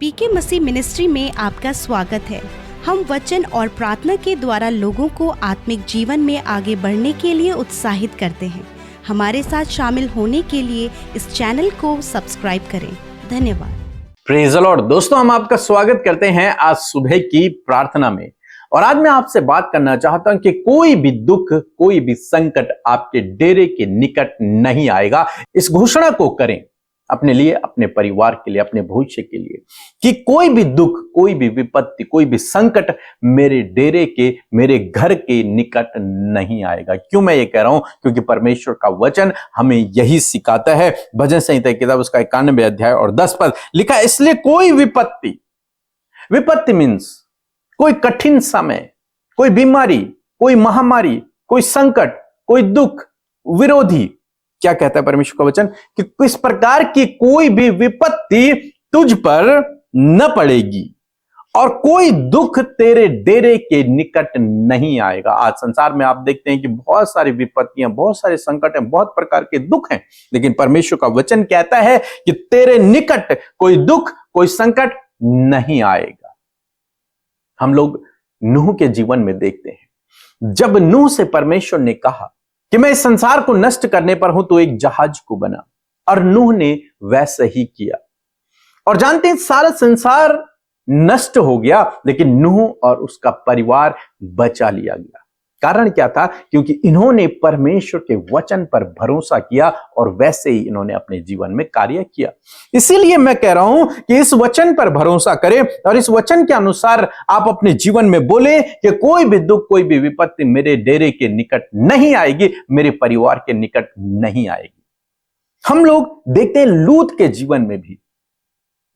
पीके मसीह ministry में आपका स्वागत है। हम वचन और प्रार्थना के द्वारा लोगों को आत्मिक जीवन में आगे बढ़ने के लिए उत्साहित करते हैं। हमारे साथ शामिल होने के लिए इस चैनल को सब्सक्राइब करें। धन्यवाद। Praise the Lord. दोस्तों, हम आपका स्वागत करते हैं आज सुबह की प्रार्थना में। और आज मैं आपसे बात करना चाहता हूं कि कोई भी दुख, कोई भी संकट आपके डेरे के निकट नहीं आएगा। इस घोषणा को करें अपने लिए, अपने परिवार के लिए, अपने भविष्य के लिए, कि कोई भी दुख, कोई भी विपत्ति, कोई भी संकट मेरे डेरे के, मेरे घर के निकट नहीं आएगा। क्यों मैं ये कह रहा हूं? क्योंकि परमेश्वर का वचन हमें यही सिखाता है। भजन संहिता की किताब उसका 91 अध्याय और 10 पद लिखा है, इसलिए कोई विपत्ति मीन्स कोई कठिन समय, कोई बीमारी, कोई महामारी, कोई संकट, कोई दुख, विरोधी, क्या कहता है परमेश्वर का वचन कि किस प्रकार की कोई भी विपत्ति तुझ पर न पड़ेगी और कोई दुख तेरे डेरे के निकट नहीं आएगा। आज संसार में आप देखते हैं कि बहुत सारी विपत्तियां, बहुत सारे संकट हैं, बहुत प्रकार के दुख हैं, लेकिन परमेश्वर का वचन कहता है कि तेरे निकट कोई दुख, कोई संकट नहीं आएगा। हम लोग नूह के जीवन में देखते हैं, जब नूह से परमेश्वर ने कहा कि मैं इस संसार को नष्ट करने पर हूं, तो एक जहाज को बना, और नूह ने वैसा ही किया। और जानते हैं, सारा संसार नष्ट हो गया, लेकिन नूह और उसका परिवार बचा लिया गया। कारण क्या था? क्योंकि इन्होंने परमेश्वर के वचन पर भरोसा किया और वैसे ही इन्होंने अपने जीवन में कार्य किया। इसीलिए मैं कह रहा हूं कि इस वचन पर भरोसा करें और इस वचन के अनुसार आप अपने जीवन में बोले कि कोई भी दुख, कोई भी विपत्ति मेरे डेरे के निकट नहीं आएगी, मेरे परिवार के निकट नहीं आएगी। हम लोग देखते हैं लूत के जीवन में भी,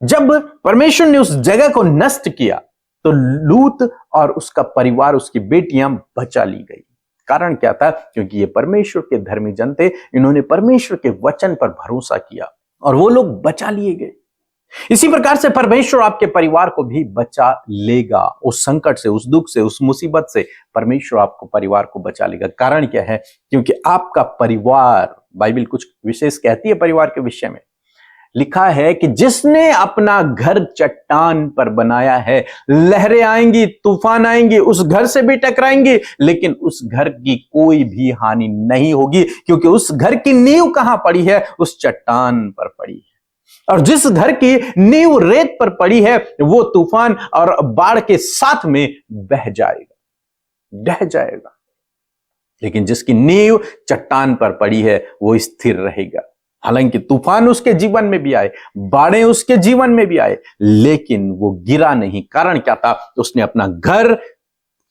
जब परमेश्वर ने उस जगह को नष्ट किया तो लूत और उसका परिवार, उसकी बेटियां बचा ली गई। कारण क्या था? क्योंकि ये परमेश्वर के धर्मी जन थे, इन्होंने परमेश्वर के वचन पर भरोसा किया और वो लोग बचा लिए गए। इसी प्रकार से परमेश्वर आपके परिवार को भी बचा लेगा। उस संकट से, उस दुख से, उस मुसीबत से परमेश्वर आपको, परिवार को बचा लेगा। कारण क्या है? क्योंकि आपका परिवार, बाइबल कुछ विशेष कहती है परिवार के विषय में। लिखा है कि जिसने अपना घर चट्टान पर बनाया है, लहरें आएंगी, तूफान आएंगे, उस घर से भी टकराएंगे, लेकिन उस घर की कोई भी हानि नहीं होगी, क्योंकि उस घर की नींव कहां पड़ी है? उस चट्टान पर पड़ी है। और जिस घर की नींव रेत पर पड़ी है, वो तूफान और बाढ़ के साथ में बह जाएगा। लेकिन जिसकी नींव चट्टान पर पड़ी है, वो स्थिर रहेगा। हालांकि तूफान उसके जीवन में भी आए, बाढ़ें उसके जीवन में भी आए, लेकिन वो गिरा नहीं। कारण क्या था? तो उसने अपना घर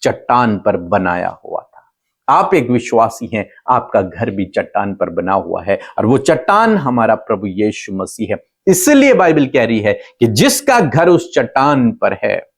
चट्टान पर बनाया हुआ था। आप एक विश्वासी हैं, आपका घर भी चट्टान पर बना हुआ है, और वो चट्टान हमारा प्रभु यीशु मसीह है। इसलिए बाइबल कह रही है कि जिसका घर उस चट्टान पर है,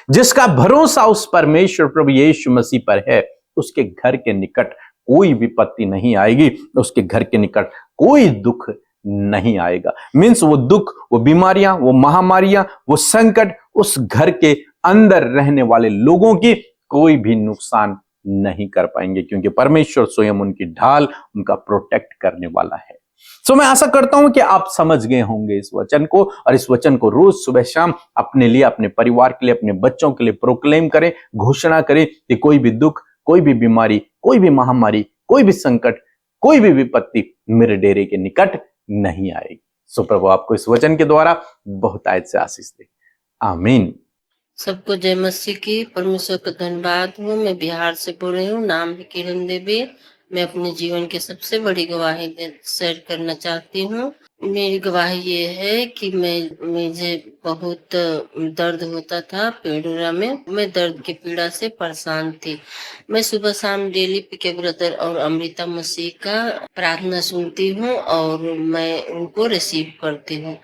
जिसका भरोसा उस परमेश्वर प्रभु यीशु मसीह पर है, उसके घर के निकट कोई विपत्ति नहीं आएगी, उसके घर के निकट कोई दुख नहीं आएगा। मीन्स वो दुख, वो बीमारियां, वो महामारियां, वो संकट उस घर के अंदर रहने वाले लोगों की कोई भी नुकसान नहीं कर पाएंगे, क्योंकि परमेश्वर स्वयं उनकी ढाल, उनका प्रोटेक्ट करने वाला है। सो मैं आशा करता हूं कि आप समझ गए होंगे इस वचन को, और इस वचन को रोज सुबह शाम अपने लिए, अपने परिवार के लिए, अपने बच्चों के लिए प्रोक्लेम करें, घोषणा करें कि कोई भी दुख, कोई भी बीमारी, कोई भी महामारी, कोई भी संकट, कोई भी विपत्ति मेरे डेरे के निकट नहीं आएगी। सो प्रभु आपको इस वचन के द्वारा बहुत आयत से आशीष दे। आमीन। सबको जय मसीह की। परमेश्वर का धन्यवाद हो। मैं बिहार से बोल रही हूँ, नाम है किरण देवी। मैं अपने जीवन की सबसे बड़ी गवाही शेयर करना चाहती हूँ। मेरी गवाही ये है कि मुझे बहुत दर्द होता था पेड़ोरा में। मैं दर्द की पीड़ा से परेशान थी। मैं सुबह शाम डेली पीके ब्रदर और अमृता मसीह का प्रार्थना सुनती हूँ और मैं उनको रिसीव करती हूँ।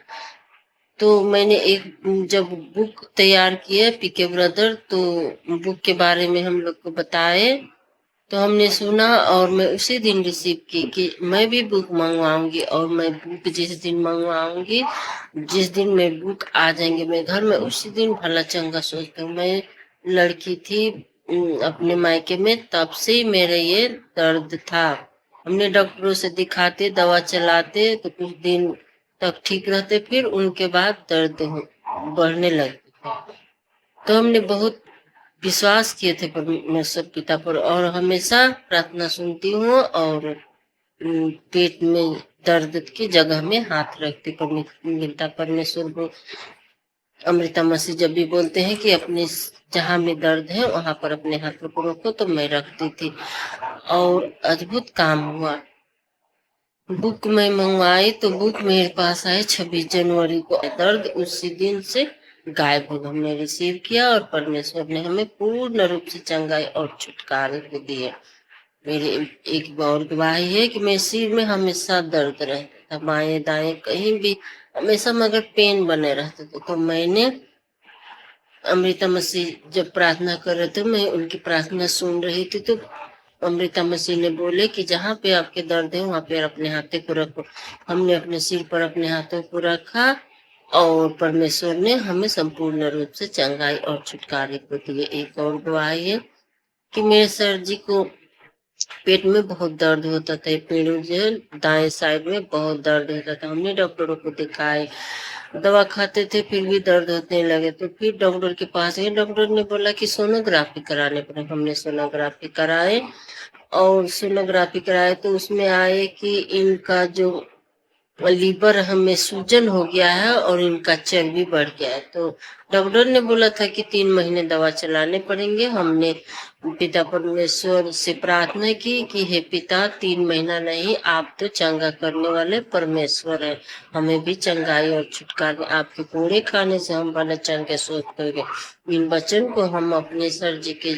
तो मैंने एक जब बुक तैयार किया पीके ब्रदर, तो बुक के बारे में हम लोग को बताए, तो हमने सुना और मैं उसी दिन रिसीव की कि मैं भी बुक मंगवाऊंगी। और मैं बुक जिस दिन मंगवाऊंगी, जिस दिन मैं बुक आ जाएंगे मैं घर में, उसी दिन भला चंगा सोचती हूँ। मैं लड़की थी अपने मायके में, तब से ही मेरे ये दर्द था। हमने डॉक्टरों से दिखाते, दवा चलाते, तो कुछ दिन तक ठीक रहते, फिर उनके बाद दर्द बढ़ने लगते थे। तो हमने बहुत विश्वास किए थे परमेश्वर पिता पर और हमेशा प्रार्थना सुनती हूँ और पेट में दर्द की जगह में हाथ रखती मिलता परमेश्वर को। अमृता मसीह जब भी बोलते हैं कि अपने जहाँ में दर्द है वहां पर अपने हाथों को रखो, तो मैं रखती थी और अद्भुत काम हुआ। बुक में मंगवाई तो बुक मेरे पास आए 26 जनवरी को। दर्द उसी दिन से गायब हो, हमने रिसीव किया और परमेश्वर ने हमें पूर्ण रूप से चंगाई और छुटकारे को दिए। मेरी एक और गवाही है कि मेरे सिर में हमेशा दर्द रहता था, बाएं दाएं कहीं भी हमेशा मगर पेन बने रहते थे। तो मैंने अमृता मसीह जब प्रार्थना कर रहे थे, मैं उनकी प्रार्थना सुन रही थी, तो अमृता मसीह ने बोले कि जहाँ पे आपके दर्द है वहां पे अपने हाथों को रखो। हमने अपने सिर पर अपने हाथों को रखा और परमेश्वर ने हमें संपूर्ण रूप से चंगाई और छुटकारे को दिए। एक और गवाही है कि मेरे सर जी को पेट में बहुत दर्द होता था, पेड़ों जो है दाएं साइड में बहुत दर्द होता था। हमने डॉक्टरों को दिखाए, दवा खाते थे, फिर भी दर्द होने लगे। तो फिर डॉक्टर के पास गए, डॉक्टर ने बोला कि सोनोग्राफी कराने पर। हमने सोनोग्राफी कराए और सोनोग्राफी कराए तो उसमें आए कि इनका जो लीवर हमें सूजन हो गया है और इनका चर्बी बढ़ गया है। तो डॉक्टर ने बोला था कि 3 महीने दवा चलाने पड़ेंगे। हमने पिता परमेश्वर से प्रार्थना की कि हे पिता, 3 महीना नहीं, आप तो चंगा करने वाले परमेश्वर हैं, हमें भी चंगाई और छुटकारे आपके पूरे खाने से हम बने चंगे स्वस्थ हो गए। इन वचन को हम अपने सर जी के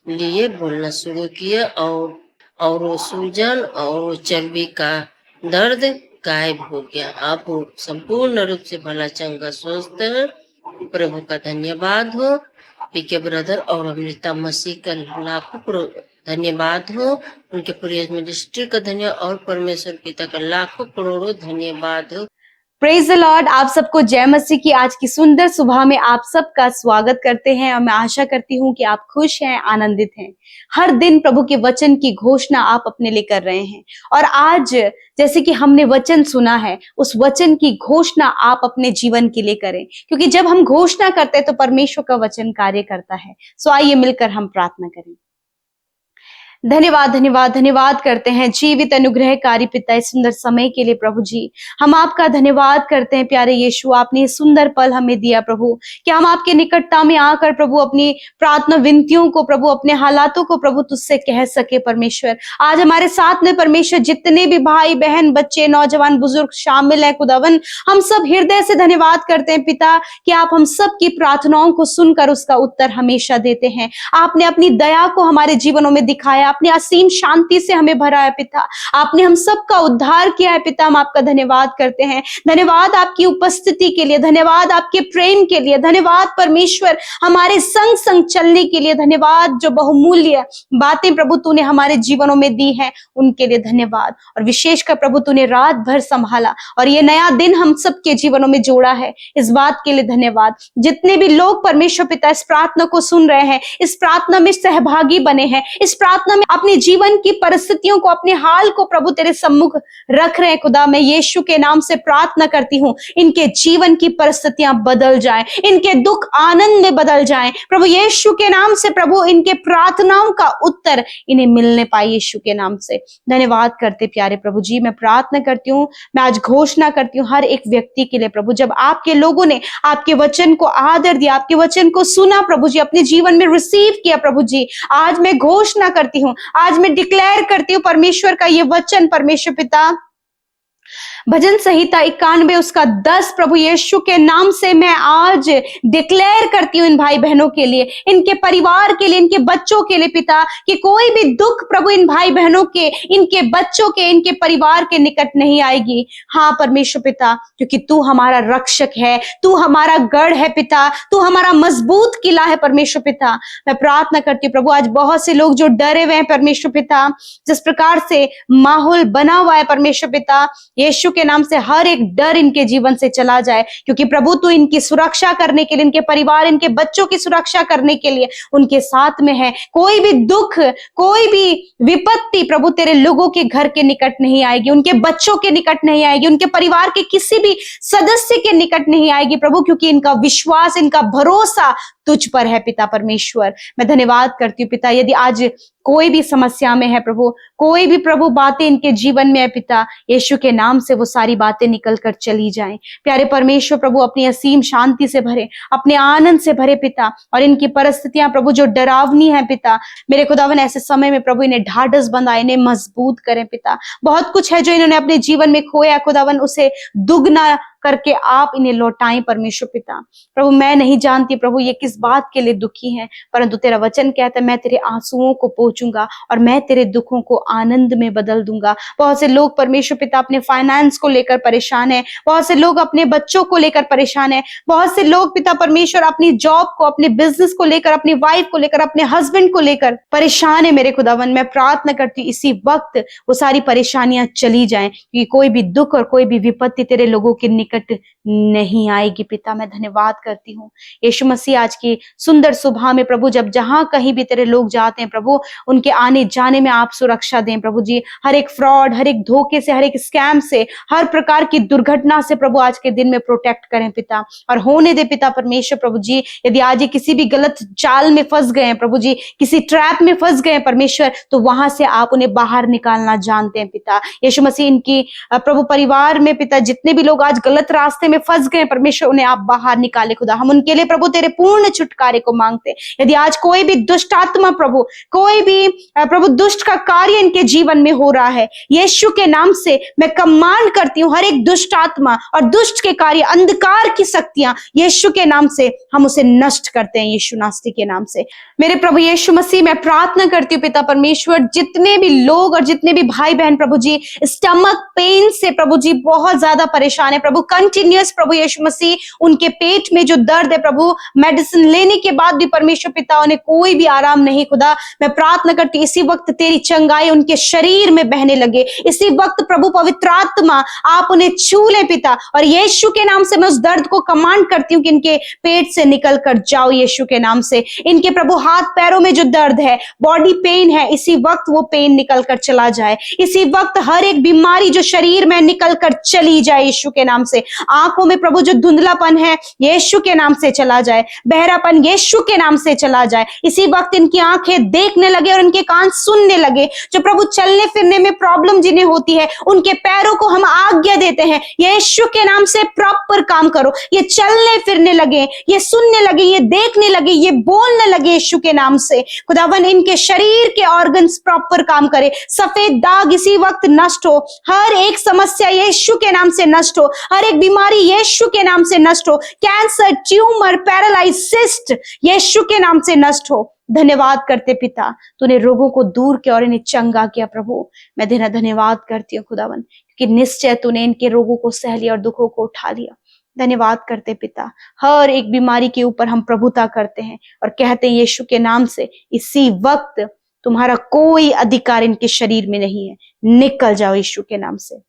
लिए बोलना शुरू किए और वो सूजन और चर्बी का दर्द गायब हो गया। आप संपूर्ण रूप से भला चंगा स्वस्थ है। प्रभु का धन्यवाद हो। पीके ब्रदर और अमृता मसीह का लाखों धन्यवाद हो। उनके प्रिय मिनिस्ट्री का धन्यवाद और परमेश्वर पिता का लाखों करोड़ों धन्यवाद हो। Praise the Lord. आप सबको जय मसीह की आज की सुंदर सुबह में आप सबका स्वागत करते हैं और मैं आशा करती हूं कि आप खुश हैं, आनंदित हैं। हर दिन प्रभु के वचन की घोषणा आप अपने लिए कर रहे हैं और आज जैसे कि हमने वचन सुना है, उस वचन की घोषणा आप अपने जीवन के लिए करें, क्योंकि जब हम घोषणा करते हैं तो परमेश्वर का वचन कार्य करता है। सो आइए मिलकर हम प्रार्थना करें। धन्यवाद धन्यवाद धन्यवाद करते हैं जीवित अनुग्रहकारी पिता इस सुंदर समय के लिए। प्रभु जी, हम आपका धन्यवाद करते हैं प्यारे यीशु, आपने ये सुंदर पल हमें दिया प्रभु, कि हम आपके निकटता में आकर प्रभु अपनी प्रार्थना विनतियों को, प्रभु अपने हालातों को प्रभु तुझसे कह सके। परमेश्वर, आज हमारे साथ में परमेश्वर जितने भी भाई बहन, बच्चे, नौजवान, बुजुर्ग शामिल है खुदावन, हम सब हृदय से धन्यवाद करते हैं पिता कि आप हम सब की प्रार्थनाओं को सुनकर उसका उत्तर हमेशा देते हैं। आपने अपनी दया को हमारे जीवनों में दिखाया, आपने असीम शांति से हमें भरा है पिता, आपने हम सबका उद्धार किया है पिता। हम आपका धन्यवाद करते हैं। धन्यवाद आपकी उपस्थिति के लिए, धन्यवाद आपके प्रेम के लिए, धन्यवाद परमेश्वर हमारे संग संग चलने के लिए, धन्यवाद जो बहुमूल्य बातें प्रभु तूने हमारे जीवनों में दी हैं उनके लिए धन्यवाद। और विशेषकर प्रभु तूने रात भर संभाला और ये नया दिन हम सबके जीवनों में जोड़ा है, इस बात के लिए धन्यवाद। जितने भी लोग परमेश्वर पिता इस प्रार्थना को सुन रहे हैं, इस प्रार्थना में सहभागी बने हैं, इस प्रार्थना में अपने जीवन की परिस्थितियों को, अपने हाल को प्रभु तेरे सम्मुख रख रहे हैं खुदा, मैं यीशु के नाम से प्रार्थना करती हूँ, इनके जीवन की परिस्थितियां बदल जाएं, इनके दुख आनंद में बदल जाएं प्रभु यीशु के नाम से। प्रभु इनके प्रार्थनाओं का उत्तर इन्हें मिलने पाए यीशु के नाम से। धन्यवाद करते प्यारे प्रभु जी। मैं प्रार्थना करती हूँ, मैं आज घोषणा करती हूँ हर एक व्यक्ति के लिए प्रभु, जब आपके लोगों ने आपके वचन को आदर दिया, आपके वचन को सुना प्रभु जी, अपने जीवन में रिसीव किया प्रभु जी, आज मैं घोषणा करती हूँ, आज मैं डिक्लेयर करती हूँ परमेश्वर का ये वचन परमेश्वर पिता, भजन संहिता 91 उसका 10 प्रभु यीशु के नाम से मैं आज डिक्लेयर करती हूँ इन भाई बहनों के लिए, इनके परिवार के लिए, इनके बच्चों के लिए पिता, कि कोई भी दुख प्रभु इन भाई बहनों के, इनके बच्चों के, इनके परिवार के निकट नहीं आएगी। हाँ परमेश्वर पिता, क्योंकि तू हमारा रक्षक है, तू हमारा गढ़ है पिता, तू हमारा मजबूत किला है परमेश्वर पिता। मैं प्रार्थना करती हूँ प्रभु, आज बहुत से लोग जो डरे हुए हैं परमेश्वर पिता, जिस प्रकार से माहौल बना हुआ है परमेश्वर पिता, यीशु के नाम से हर एक डर इनके जीवन से चला जाए, क्योंकि प्रभु तू इनकी सुरक्षा करने के लिए, इनके परिवार, इनके बच्चों की सुरक्षा करने के लिए उनके साथ में है। कोई भी दुख, कोई भी विपत्ति प्रभु तेरे लोगों के घर के निकट नहीं आएगी, उनके बच्चों के निकट नहीं आएगी, उनके परिवार के किसी भी सदस्य के निकट नहीं आएगी प्रभु, क्योंकि इनका विश्वास, इनका भरोसा तुझ पर है पिता परमेश्वर। मैं धन्यवाद करती हूँ पिता, यदि आज कोई भी समस्या में है प्रभु, कोई भी प्रभु बातें इनके जीवन में है पिता, यीशु के नाम से वो सारी बातें निकल कर चली जाएं। प्यारे परमेश्वर प्रभु अपनी असीम शांति से भरे, अपने आनंद से भरे पिता, और इनकी परिस्थितियां प्रभु जो डरावनी है पिता, मेरे खुदावन ऐसे समय में प्रभु इन्हें ढाढ़स बंधाए, इन्हें मजबूत करें पिता। बहुत कुछ है जो इन्होंने अपने जीवन में खोया खुदावन, उसे दुगना करके आप इन्हें लौटाएं परमेश्वर पिता। प्रभु मैं नहीं जानती प्रभु ये किस बात के लिए दुखी हैं, परंतु तेरा वचन कहता है मैं तेरे आंसुओं को पोंछूंगा और मैं तेरे दुखों को आनंद में बदल दूंगा। बहुत से लोग परमेश्वर पिता अपने फाइनेंस को लेकर परेशान है, बहुत से लोग अपने बच्चों को लेकर परेशान है, बहुत से लोग पिता परमेश्वर अपनी जॉब को, अपने बिजनेस को लेकर, अपनी वाइफ को लेकर, अपने हस्बैंड को लेकर परेशान है। मेरे खुदावन मैं प्रार्थना करती हूँ इसी वक्त वो सारी परेशानियां चली जाएं, क्योंकि कोई भी दुख और कोई भी विपत्ति तेरे लोगों के निकट नहीं आएगी पिता। मैं धन्यवाद करती हूँ यीशु मसीह आज की सुंदर सुबह में प्रभु, जब जहां कहीं भी तेरे लोग जाते हैं प्रभु, उनके आने जाने में आप सुरक्षा दें प्रभु जी। हर एक फ्रॉड, हर एक धोखे से, हर एक स्कैम से, हर प्रकार की दुर्घटना से प्रभु आज के दिन में प्रोटेक्ट करें पिता, और होने दे पिता परमेश्वर प्रभु जी। यदि आज ये किसी भी गलत चाल में फंस गए हैं प्रभु जी, किसी ट्रैप में फंस गए हैं परमेश्वर, तो वहां से आप उन्हें बाहर निकालना जानते हैं पिता यीशु मसीह। इनकी प्रभु परिवार में पिता जितने भी लोग आज गलत रास्ते में फंस गए परमेश्वर, उन्हें आप बाहर निकाले खुदा। हम उनके लिए प्रभु तेरे पूर्ण छुटकारे को मांगते हैं। यदि आज कोई भी दुष्ट आत्मा प्रभु, कोई भी प्रभु दुष्ट का कार्य इनके जीवन में हो रहा है, यीशु के नाम से मैं कमांड करती हूँ हर एक दुष्ट आत्मा और दुष्ट के कार्य, अंधकार की शक्तियां यीशु के नाम से हम उसे नष्ट करते हैं, यीशु नासरी के नाम से। मेरे प्रभु यीशु मसीह मैं प्रार्थना करती हूँ पिता परमेश्वर, जितने भी लोग और जितने भी भाई बहन प्रभु जी स्टमक पेन से प्रभु जी बहुत ज्यादा परेशान है प्रभु, कंटिन्यूअस प्रभु यीशु मसीह उनके पेट में जो दर्द है प्रभु, मेडिसिन लेने के बाद भी परमेश्वर पिता उन्हें कोई भी आराम नहीं खुदा, मैं प्रार्थना करती हूँ इसी वक्त तेरी चंगाई उनके शरीर में बहने लगे। इसी वक्त प्रभु पवित्र आत्मा आप उन्हें छू ले पिता, और यीशु के नाम से मैं उस दर्द को कमांड करती हूँ कि इनके पेट से निकल कर जाओ यीशु के नाम से। इनके प्रभु हाथ पैरों में जो दर्द है, बॉडी पेन है, इसी वक्त वो पेन निकल कर चला जाए। इसी वक्त हर एक बीमारी जो शरीर में निकल कर चली जाए यीशु के नाम से। आंखों में प्रभु जो धुंधलापन है यीशु के नाम से चला जाए, बहरापन यीशु के नाम से चला जाए। इसी वक्त इनकी आंखें देखने लगे और इनके कान सुनने लगे। जो प्रभु चलने फिरने में प्रॉब्लम जिन्हें होती है, उनके पैरों को हम आज्ञा देते हैं यीशु के नाम से प्रॉपर काम करो। ये चलने फिरने लगे, ये सुनने लगे, ये देखने लगे, ये बोलने लगे यीशु के नाम से। खुदावन इनके शरीर के ऑर्गन्स प्रॉपर काम करे। सफेद दाग इसी वक्त नष्ट हो, हर एक समस्या यीशु के नाम से नष्ट हो, हर एक बीमारी यीशु के नाम से नष्ट हो, कैंसर, ट्यूमर, पैरालाइज, सिस्ट यीशु के नाम से नष्ट हो। धन्यवाद करते पिता, तूने रोगों को दूर किया और इन्हें चंगा किया प्रभु। मैं तेरा धन्यवाद करती हूँ खुदावन, क्योंकि निश्चय तूने इनके रोगों को सह लिया और दुखों को उठा लिया। धन्यवाद करते पिता, हर एक बीमारी के ऊपर हम प्रभुता करते हैं और कहते हैं यीशु के नाम से इसी वक्त तुम्हारा कोई अधिकार इनके शरीर में नहीं है, निकल जाओ यीशु के नाम से।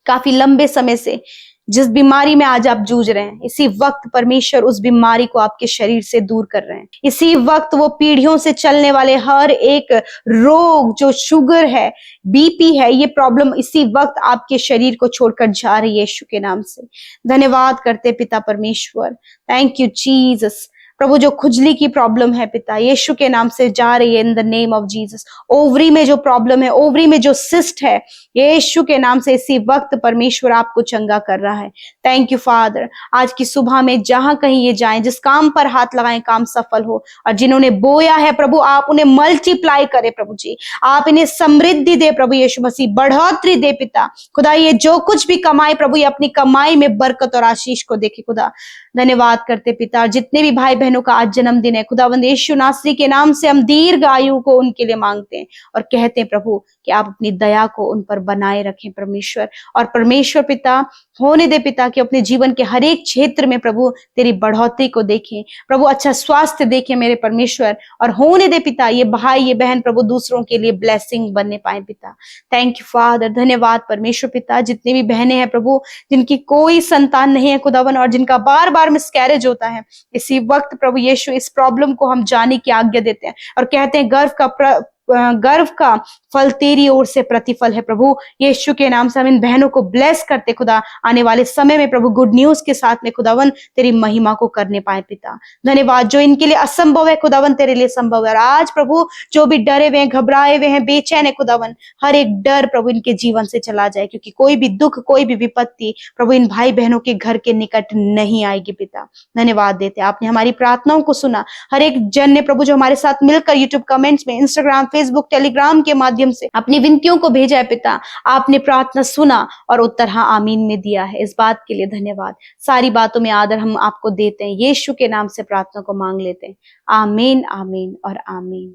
काफी लंबे समय से जिस बीमारी में आज आप जूझ रहे हैं, इसी वक्त परमेश्वर उस बीमारी को आपके शरीर से दूर कर रहे हैं। इसी वक्त वो पीढ़ियों से चलने वाले हर एक रोग, जो शुगर है, बीपी है, ये प्रॉब्लम इसी वक्त आपके शरीर को छोड़कर जा रही है यीशु के नाम से। धन्यवाद करते पिता परमेश्वर, थैंक यू जीसस। प्रभु जो खुजली की प्रॉब्लम है पिता, यीशु के नाम से जा रही है in the name of Jesus. Ovary में जो प्रॉब्लम है, ओवरी में जो सिस्ट है, यीशु के नाम से इसी वक्त परमेश्वर आपको चंगा कर रहा है। Thank you father. आज की सुबह में जहां कहीं ये जाएं, जिस काम पर हाथ लगाएं, काम सफल हो, और जिन्होंने बोया है प्रभु आप उन्हें मल्टीप्लाई करे प्रभु जी, आप इन्हें समृद्धि दे प्रभु यीशु मसीह, बढ़ोतरी दे पिता खुदा। ये जो कुछ भी कमाए प्रभु, ये अपनी कमाई में बरकत और आशीष को देखे खुदा। धन्यवाद करते पिता, जितने भी भाई बहनों का आज जन्मदिन है, खुदावंद यीशु नासरी के नाम से हम दीर्घ आयु को उनके लिए मांगते हैं और कहते हैं प्रभु कि आप अपनी दया को उन पर बनाए रखें परमेश्वर। और परमेश्वर पिता होने दे पिता कि अपने जीवन के हर एक क्षेत्र में प्रभु तेरी बढ़ोतरी को देखें प्रभु, अच्छा स्वास्थ्य देखें मेरे परमेश्वर, और होने दे पिता ये भाई ये बहन प्रभु दूसरों के लिए ब्लेसिंग बनने पाए पिता। थैंक यू फादर, धन्यवाद परमेश्वर पिता। जितनी भी बहनें हैं प्रभु जिनकी कोई संतान नहीं है खुदावन और जिनका बार बार मिसकैरेज होता है, इसी वक्त प्रभु यीशु इस प्रॉब्लम को हम जाने की आज्ञा देते हैं और कहते हैं गर्व का फल तेरी ओर से प्रतिफल है प्रभु। यीशु के नाम से हम इन बहनों को ब्लेस करते खुदा, आने वाले समय में प्रभु गुड न्यूज के साथ में खुदावन तेरी महिमा को करने पाए पिता। धन्यवाद, जो इनके लिए असंभव है खुदावन तेरे लिए संभव है। और आज प्रभु जो भी डरे हुए हैं, घबराए हुए हैं, बेचैन है खुदावन, हर एक डर प्रभु इनके जीवन से चला जाए, क्योंकि कोई भी दुख कोई भी विपत्ति प्रभु इन भाई बहनों के घर के निकट नहीं आएगी पिता। धन्यवाद देते, आपने हमारी प्रार्थनाओं को सुना। हर एक जन ने प्रभु जो हमारे साथ मिलकर यूट्यूब कमेंट्स में, इंस्टाग्राम, फेसबुक, टेलीग्राम के माध्यम से अपनी विनतियों को भेजा है पिता, आपने प्रार्थना सुना और उत्तर हाँ आमीन में दिया है। इस बात के लिए धन्यवाद। सारी बातों में आदर हम आपको देते हैं, यीशु के नाम से प्रार्थना को मांग लेते हैं। आमीन, आमीन और आमीन।